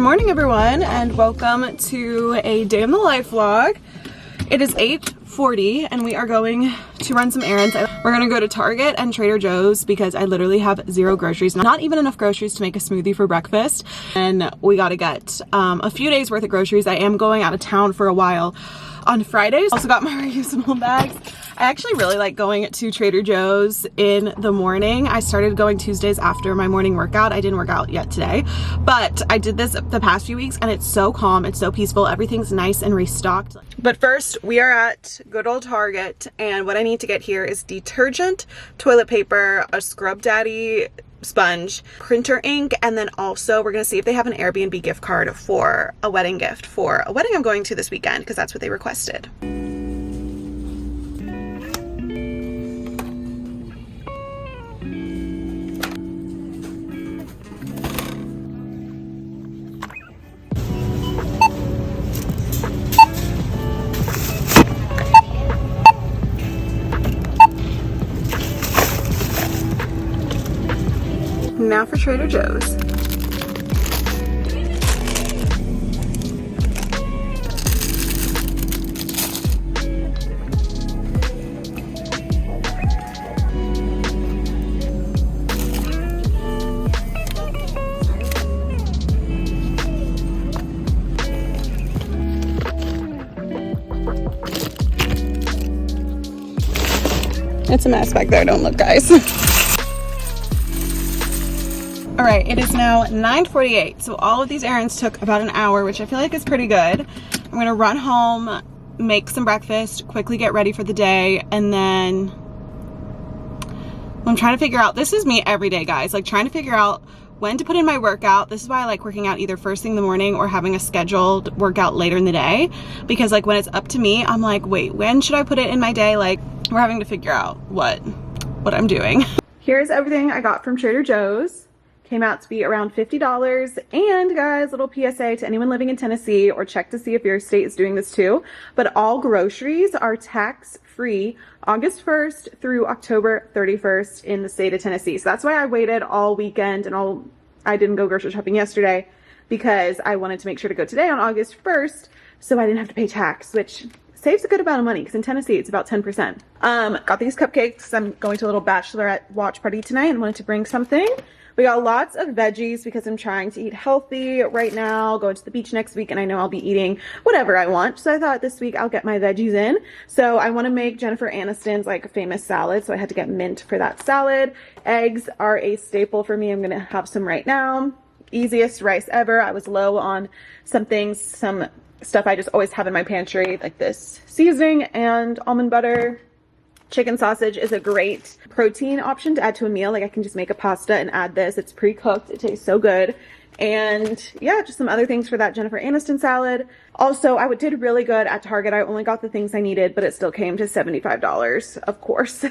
Good morning everyone and welcome to a day in the life vlog. It is 8:40 and we are going to run some errands. We're gonna go to Target and Trader Joe's because I literally have zero groceries, not even enough groceries to make a smoothie for breakfast, and we gotta get a few days worth of groceries. I am going out of town for a while on Fridays. Also got my reusable bags. I actually really like going to Trader Joe's in the morning. I started going Tuesdays after my morning workout. I didn't work out yet today, but I did this the past few weeks and it's so calm, it's so peaceful, everything's nice and restocked. But first, we are at good old Target, and what I need to get here is detergent, toilet paper, a Scrub Daddy sponge, printer ink, and then also we're gonna see if they have an Airbnb gift card for a wedding gift for a wedding I'm going to this weekend because that's what they requested. Now for Trader Joe's. It's a mess back there, don't look guys. All right, it is now 9:48, so all of these errands took about an hour, which I feel like is pretty good. I'm gonna run home, make some breakfast, quickly get ready for the day, and then I'm trying to figure out, this is me every day, guys, like trying to figure out when to put in my workout. This is why I like working out either first thing in the morning or having a scheduled workout later in the day, because like when it's up to me, I'm like, wait, when should I put it in my day? Like we're having to figure out what I'm doing. Here's everything I got from Trader Joe's. Came out to be around $50. And guys, little PSA to anyone living in Tennessee, or check to see if your state is doing this too, but all groceries are tax-free August 1st through October 31st in the state of Tennessee. So that's why I waited all weekend and I didn't go grocery shopping yesterday, because I wanted to make sure to go today on August 1st so I didn't have to pay tax, which saves a good amount of money because in Tennessee it's about 10%. Got these cupcakes. I'm going to a little bachelorette watch party tonight and wanted to bring something. We got lots of veggies because I'm trying to eat healthy right now, going to the beach next week, and I know I'll be eating whatever I want. So I thought this week I'll get my veggies in. So I want to make Jennifer Aniston's like famous salad, so I had to get mint for that salad. Eggs are a staple for me. I'm going to have some right now. Easiest rice ever. I was low on some things, some stuff I just always have in my pantry, like this seasoning and almond butter. Chicken sausage is a great protein option to add to a meal. Like I can just make a pasta and add this. It's pre-cooked. It tastes so good. And yeah, just some other things for that Jennifer Aniston salad. Also, I did really good at Target. I only got the things I needed, but it still came to $75, of course.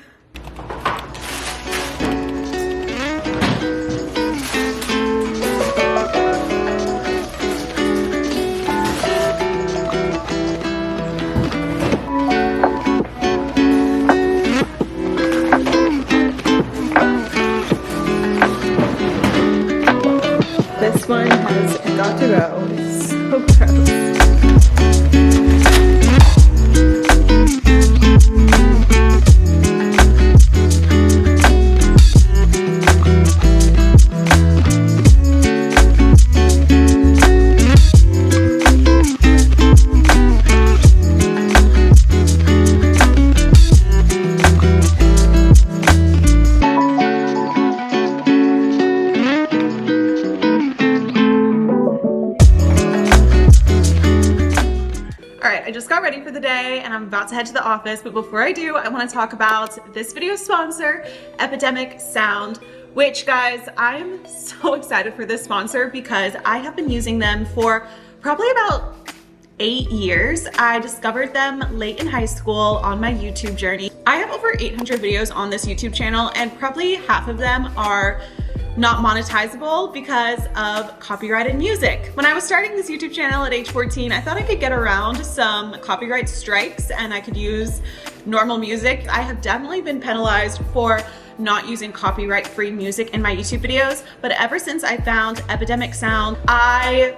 This one has got to go. It's so gross. I just got ready for the day and I'm about to head to the office, but before I do, I want to talk about this video's sponsor, Epidemic Sound, which guys, I'm so excited for this sponsor because I have been using them for probably about 8 years. I discovered them late in high school on my YouTube journey. I have over 800 videos on this YouTube channel and probably half of them are not monetizable because of copyrighted music. When I was starting this YouTube channel at age 14, I thought I could get around some copyright strikes and I could use normal music. I have definitely been penalized for not using copyright-free music in my YouTube videos, but ever since I found Epidemic Sound, I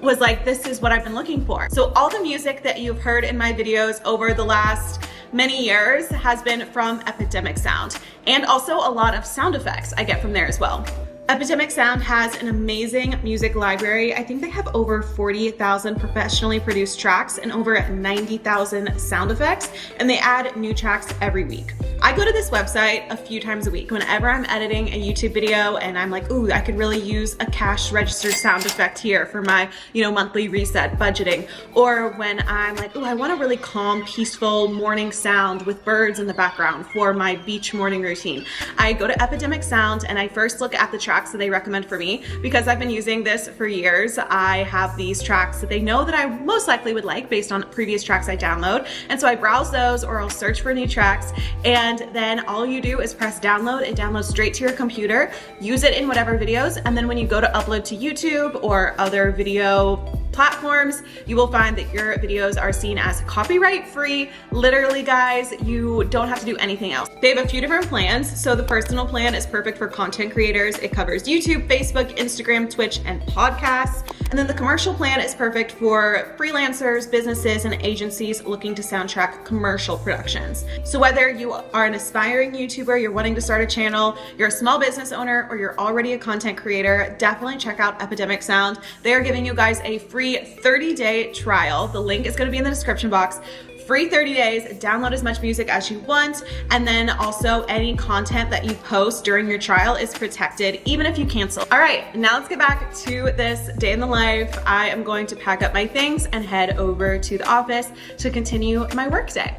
was like, this is what I've been looking for. So all the music that you've heard in my videos over the last many years has been from Epidemic Sound, and also a lot of sound effects I get from there as well. Epidemic Sound has an amazing music library. I think they have over 40,000 professionally produced tracks and over 90,000 sound effects, and they add new tracks every week. I go to this website a few times a week whenever I'm editing a YouTube video and I'm like, ooh, I could really use a cash register sound effect here for my, monthly reset budgeting. Or when I'm like, ooh, I want a really calm, peaceful morning sound with birds in the background for my beach morning routine. I go to Epidemic Sound and I first look at the tracks that they recommend for me. Because I've been using this for years, I have these tracks that they know that I most likely would like based on previous tracks I download. And so I browse those, or I'll search for new tracks, and then all you do is press download. It downloads straight to your computer. Use it in whatever videos, and then when you go to upload to YouTube or other video platforms, you will find that your videos are seen as copyright free. Literally, guys, you don't have to do anything else. They have a few different plans. So the personal plan is perfect for content creators. It covers YouTube, Facebook, Instagram, Twitch, and podcasts. And then the commercial plan is perfect for freelancers, businesses, and agencies looking to soundtrack commercial productions. So whether you are an aspiring YouTuber, you're wanting to start a channel, you're a small business owner, or you're already a content creator, definitely check out Epidemic Sound. They are giving you guys a free 30-day trial. The link is going to be in the description box. Free 30 days, download as much music as you want, and then also any content that you post during your trial is protected, even if you cancel. All right, now let's get back to this day in the life. I am going to pack up my things and head over to the office to continue my work day.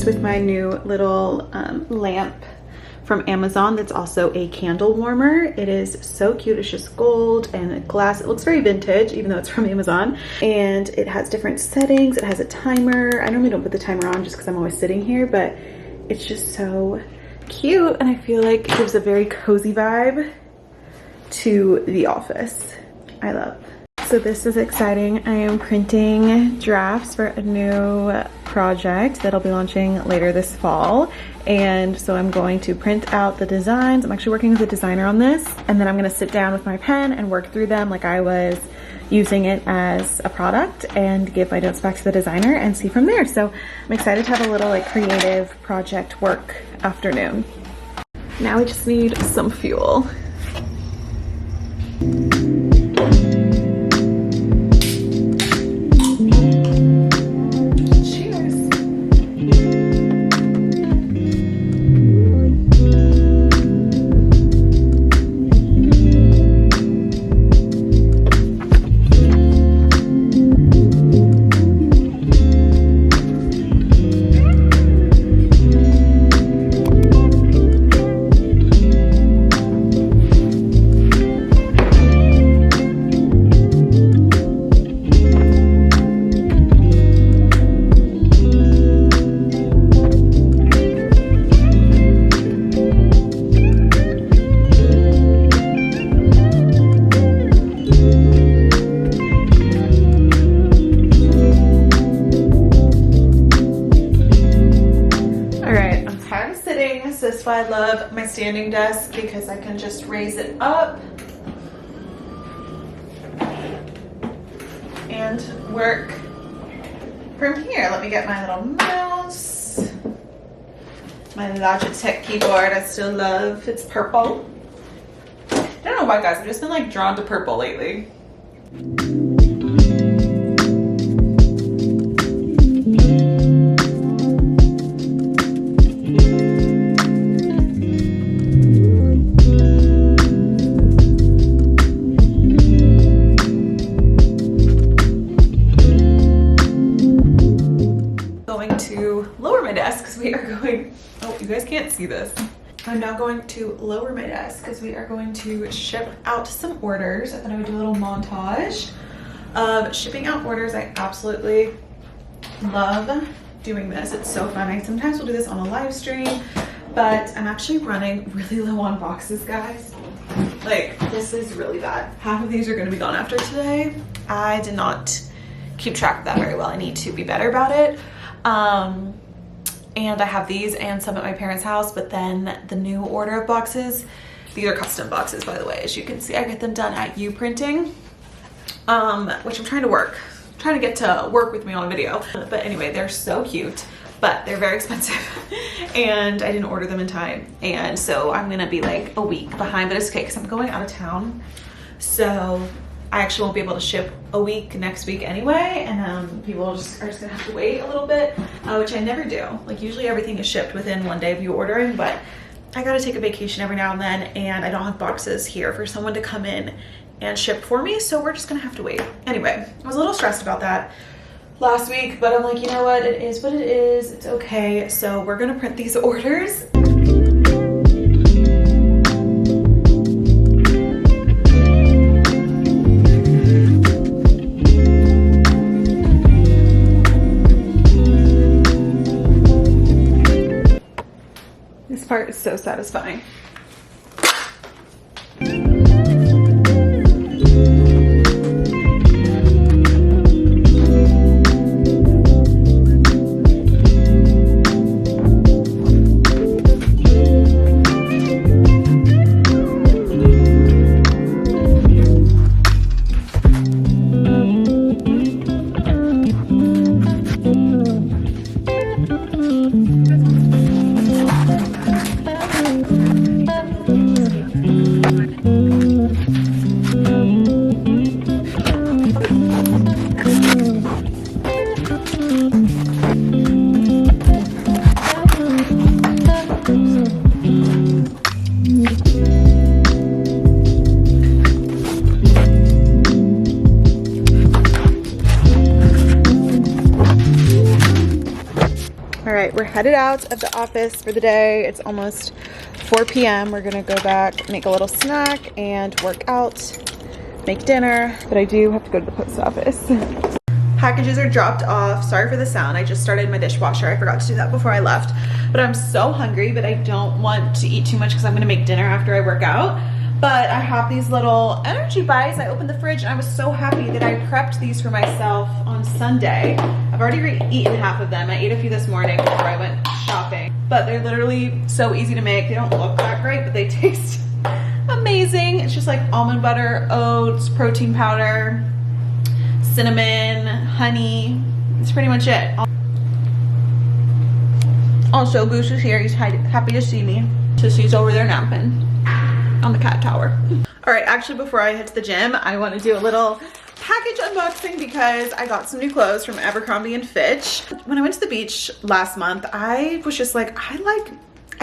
With my new little lamp from Amazon that's also a candle warmer. It is so cute. It's just gold and glass. It looks very vintage even though it's from Amazon, and it has different settings. It has a timer. I normally don't put the timer on just because I'm always sitting here, but it's just so cute, and I feel like it gives a very cozy vibe to the office. I love. So this is exciting. I am printing drafts for a new project that'll be launching later this fall. And so I'm going to print out the designs. I'm actually working with a designer on this. And then I'm gonna sit down with my pen and work through them like I was using it as a product, and give my notes back to the designer and see from there. So I'm excited to have a little creative project work afternoon. Now we just need some fuel. This is why I love my standing desk, because I can just raise it up and work from here. Let me get my little mouse, my Logitech keyboard I still love. It's purple. I don't know why, guys, I've just been drawn to purple lately. You guys can't see this. I'm now going to lower my desk because we are going to ship out some orders. I thought I would do a little montage of shipping out orders. I absolutely love doing this. It's so fun. I sometimes will do this on a live stream, but I'm actually running really low on boxes, guys. Like, this is really bad. Half of these are gonna be gone after today. I did not keep track of that very well. I need to be better about it. And I have these and some at my parents' house, but then the new order of boxes, these are custom boxes, by the way. As you can see, I get them done at U Printing, which I'm trying to get to work with me on a video. But anyway, they're so cute, but they're very expensive and I didn't order them in time. And so I'm gonna be like a week behind, but it's okay because I'm going out of town. So I actually won't be able to ship a week next week anyway, and people are just gonna have to wait a little bit, which I never do. Like, usually everything is shipped within one day of you ordering, but I gotta take a vacation every now and then, and I don't have boxes here for someone to come in and ship for me, so we're just gonna have to wait. Anyway, I was a little stressed about that last week, but I'm like, you know what, it is what it is, it's okay. So we're gonna print these orders. This part is so satisfying. All right, we're headed out of the office for the day. It's almost 4 p.m. We're gonna go back, make a little snack and work out, make dinner, but I do have to go to the post office. Packages are dropped off. Sorry for the sound. I just started my dishwasher. I forgot to do that before I left, but I'm so hungry, but I don't want to eat too much because I'm gonna make dinner after I work out. But I have these little energy bites. I opened the fridge and I was so happy that I prepped these for myself on Sunday. I've already eaten half of them. I ate a few this morning before I went shopping. But they're literally so easy to make. They don't look that great, but they taste amazing. It's just like almond butter, oats, protein powder, cinnamon, honey. That's pretty much it. Also, Goose is here. He's happy to see me. Sissy's over there napping on the cat tower. All right, actually before I head to the gym, I want to do a little package unboxing because I got some new clothes from Abercrombie & Fitch. When I went to the beach last month, I was just like, I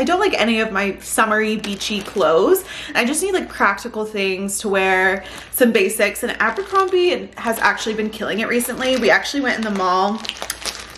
don't like any of my summery beachy clothes. I just need like practical things to wear, some basics, and Abercrombie has actually been killing it recently. We actually went in the mall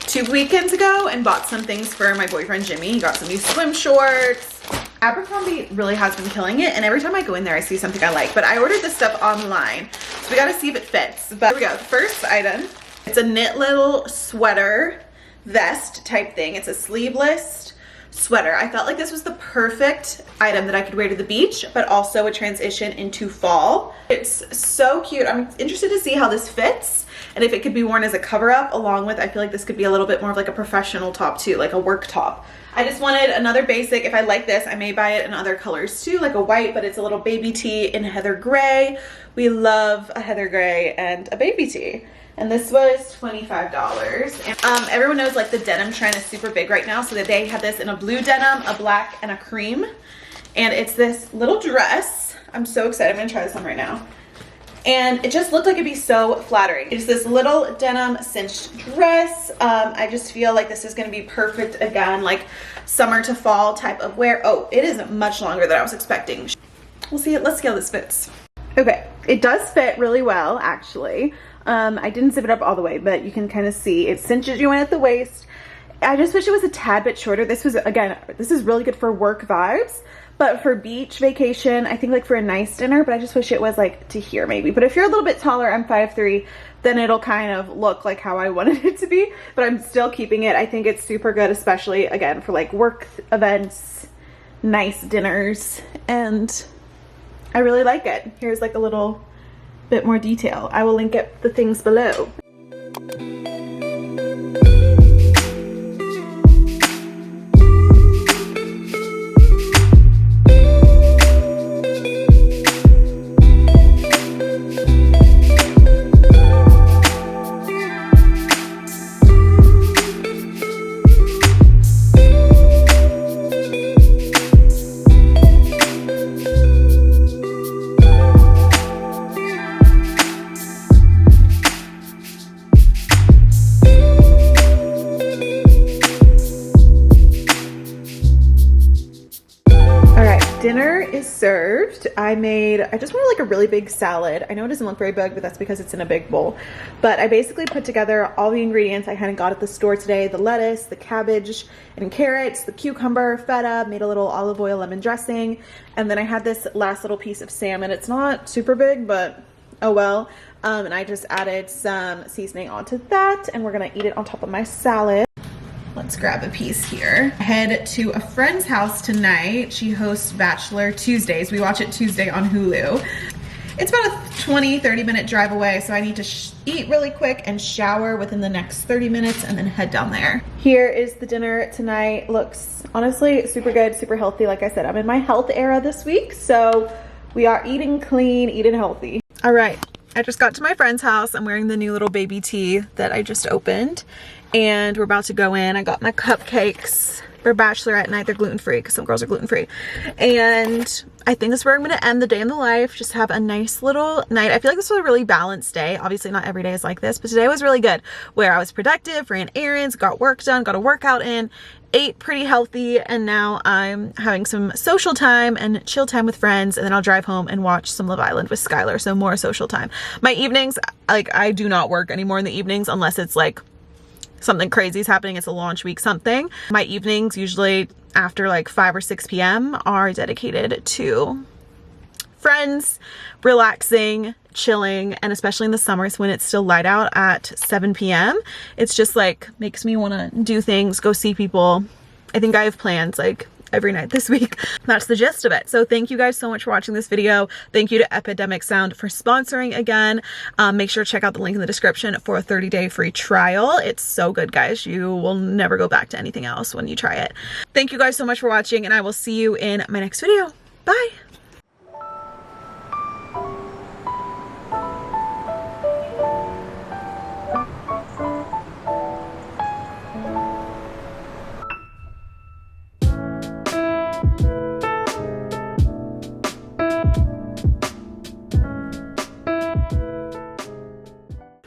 2 weekends ago and bought some things for my boyfriend Jimmy. He got some new swim shorts. Abercrombie really has been killing it, and every time I go in there I see something I like, but I ordered this stuff online, so we gotta see if it fits. But here we go. The first item, it's a knit little sweater vest type thing. It's a sleeveless sweater. I felt like this was the perfect item that I could wear to the beach, but also a transition into fall. It's so cute. I'm interested to see how this fits and if it could be worn as a cover up, along with, I feel like this could be a little bit more of like a professional top too, like a work top. I just wanted another basic. If I like this, I may buy it in other colors too, like a white, but it's a little baby tee in heather gray. We love a heather gray and a baby tee. And this was $25. And everyone knows like the denim trend is super big right now, so that they had this in a blue denim, a black, and a cream. And it's this little dress. I'm so excited. I'm gonna try this on right now. And it just looked like it'd be so flattering. It's this little denim cinched dress. I just feel like this is gonna be perfect, again, like summer to fall type of wear. Oh, it isn't much longer than I was expecting. We'll see it. Let's see how this fits. Okay, it does fit really well, actually. I didn't zip it up all the way, but you can kind of see it cinches you in at the waist, I just wish it was a tad bit shorter. This was, again, this is really good for work vibes, but for beach vacation, I think like for a nice dinner, but I just wish it was like to here maybe. But if you're a little bit taller, I'm 5'3", then it'll kind of look like how I wanted it to be, but I'm still keeping it. I think it's super good, especially again for like work events, nice dinners, and I really like it. Here's like a little bit more detail. I will link it, the things below. Dinner is served. I just wanted like a really big salad. I know it doesn't look very big, but that's because it's in a big bowl. But I basically put together all the ingredients I kind of got at the store today. The lettuce, the cabbage and carrots, the cucumber, feta, made a little olive oil lemon dressing. And then I had this last little piece of salmon. It's not super big, but oh well. And I just added some seasoning onto that, and we're gonna eat it on top of my salad. Let's grab a piece here. Head to a friend's house tonight. She hosts Bachelor Tuesdays. We watch it Tuesday on Hulu. It's about a 20-30 minute drive away, so I need to eat really quick and shower within the next 30 minutes and then head down there. Here is the dinner tonight. Looks honestly super good, super healthy. Like I said, I'm in my health era this week, so we are eating clean, eating healthy. All right, I just got to my friend's house. I'm wearing the new little baby tee that I just opened, and we're about to go in. I got my cupcakes for bachelorette night. They're gluten-free because some girls are gluten-free. And I think this is where I'm going to end the day in the life. Just have a nice little night. I feel like this was a really balanced day. Obviously not every day is like this, but today was really good, where I was productive, ran errands, got work done, got a workout in, ate pretty healthy, and now I'm having some social time and chill time with friends, and then I'll drive home and watch some Love Island with Skylar. So more social time. My evenings, like, I do not work anymore in the evenings unless it's like something crazy is happening, it's a launch week, something. My evenings, usually after like 5 or 6 p.m. are dedicated to friends, relaxing, chilling, and especially in the summers when it's still light out at 7 p.m. It's just like makes me want to do things, go see people. I think I have plans like every night this week. That's the gist of it. So thank you guys so much for watching this video. Thank you to Epidemic Sound for sponsoring again. Make sure to check out the link in the description for a 30-day free trial. It's so good, guys. You will never go back to anything else when you try it. Thank you guys so much for watching, and I will see you in my next video. Bye.